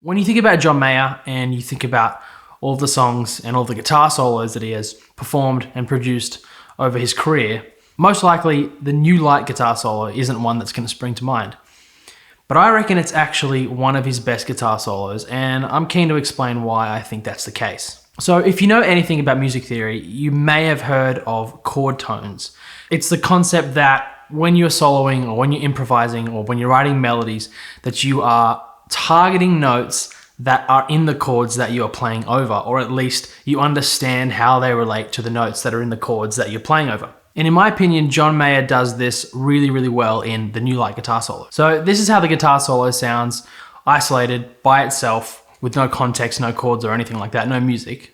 When you think about John Mayer and you think about all of the songs and all the guitar solos that he has performed and produced over his career, most likely the New Light guitar solo isn't one that's going to spring to mind. But I reckon it's actually one of his best guitar solos, and I'm keen to explain why I think that's the case. So if you know anything about music theory, you may have heard of chord tones. It's the concept that when you're soloing or when you're improvising or when you're writing melodies, that you are targeting notes that are in the chords that you are playing over, or at least you understand how they relate to the notes that are in the chords that you're playing over. And in my opinion, John Mayer does this really, really well in the New Light guitar solo. So this is how the guitar solo sounds isolated by itself with no context, no chords or anything like that, no music.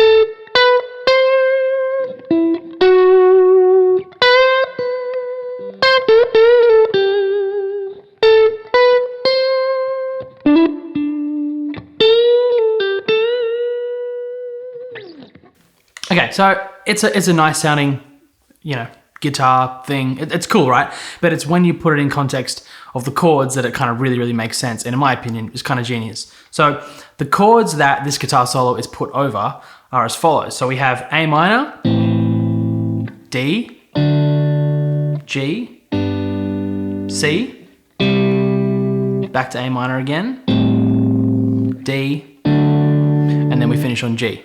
Okay, so it's a nice sounding, guitar thing. It's cool, right? But it's when you put it in context of the chords that it kind of really, really makes sense. And in my opinion, it's kind of genius. So the chords that this guitar solo is put over are as follows. So we have A minor, D, G, C, back to A minor again, D, and then we finish on G.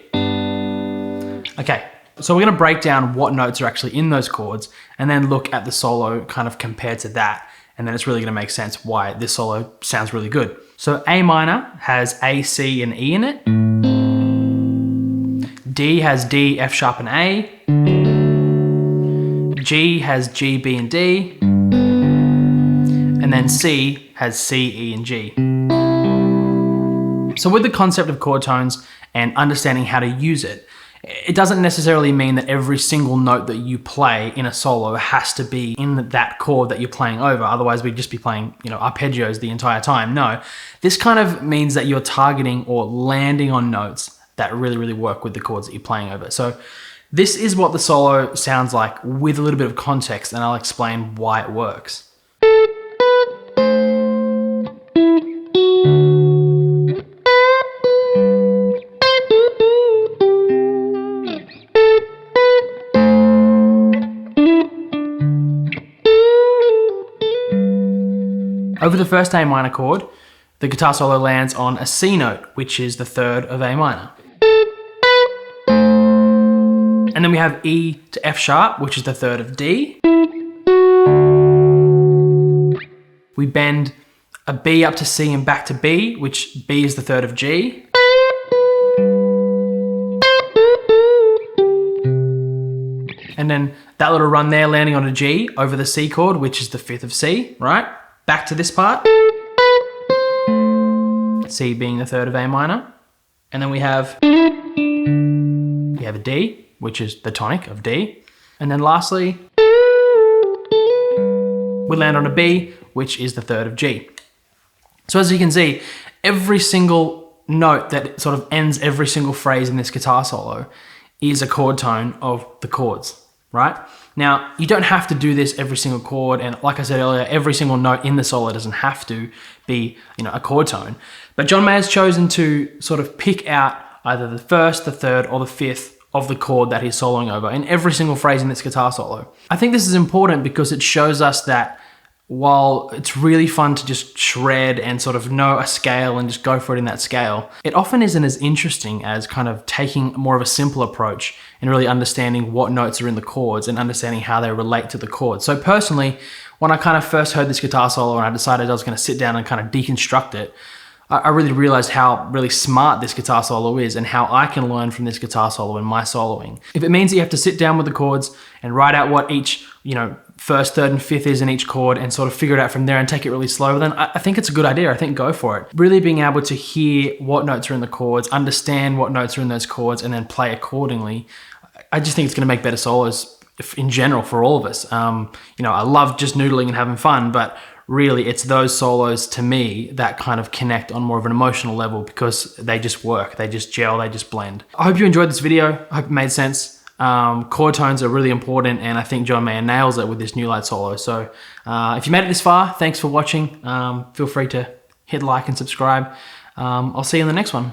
Okay, so we're gonna break down what notes are actually in those chords and then look at the solo kind of compared to that. And then it's really gonna make sense why this solo sounds really good. So A minor has A, C, and E in it. D has D, F sharp, and A. G has G, B, and D. And then C has C, E, and G. So with the concept of chord tones and understanding how to use it, it doesn't necessarily mean that every single note that you play in a solo has to be in that chord that you're playing over. Otherwise, we'd just be playing, arpeggios the entire time. No, this kind of means that you're targeting or landing on notes that really, really work with the chords that you're playing over. So this is what the solo sounds like with a little bit of context, and I'll explain why it works. Over the first A minor chord, the guitar solo lands on a C note, which is the third of A minor. And then we have E to F sharp, which is the third of D. We bend a B up to C and back to B, which B is the third of G. And then that little run there landing on a G over the C chord, which is the fifth of C, right? Back to this part, C being the third of A minor. And then we have a D, which is the tonic of D. And then lastly, we land on a B, which is the third of G. So as you can see, every single note that sort of ends every single phrase in this guitar solo is a chord tone of the chords, right? Now, you don't have to do this every single chord, and like I said earlier, every single note in the solo doesn't have to be, a chord tone. But John Mayer's chosen to sort of pick out either the first, the third, or the fifth of the chord that he's soloing over in every single phrase in this guitar solo. I think this is important because it shows us that while it's really fun to just shred and sort of know a scale and just go for it in that scale, it often isn't as interesting as kind of taking more of a simple approach and really understanding what notes are in the chords and understanding how they relate to the chords. So personally, when I kind of first heard this guitar solo and I decided I was going to sit down and kind of deconstruct it, I really realized how really smart this guitar solo is and how I can learn from this guitar solo in my soloing. If it means that you have to sit down with the chords and write out what each, first, third, and fifth is in each chord and sort of figure it out from there and take it really slow, then I think it's a good idea. I think go for it. Really being able to hear what notes are in the chords, understand what notes are in those chords, and then play accordingly. I just think it's going to make better solos in general for all of us. I love just noodling and having fun, but really it's those solos to me that kind of connect on more of an emotional level because they just work, they just gel, they just blend. I hope you enjoyed this video. I hope it made sense. Chord tones are really important, and I think John Mayer nails it with this New Light solo. So if you made it this far, thanks for watching. Feel free to hit like and subscribe. I'll see you in the next one.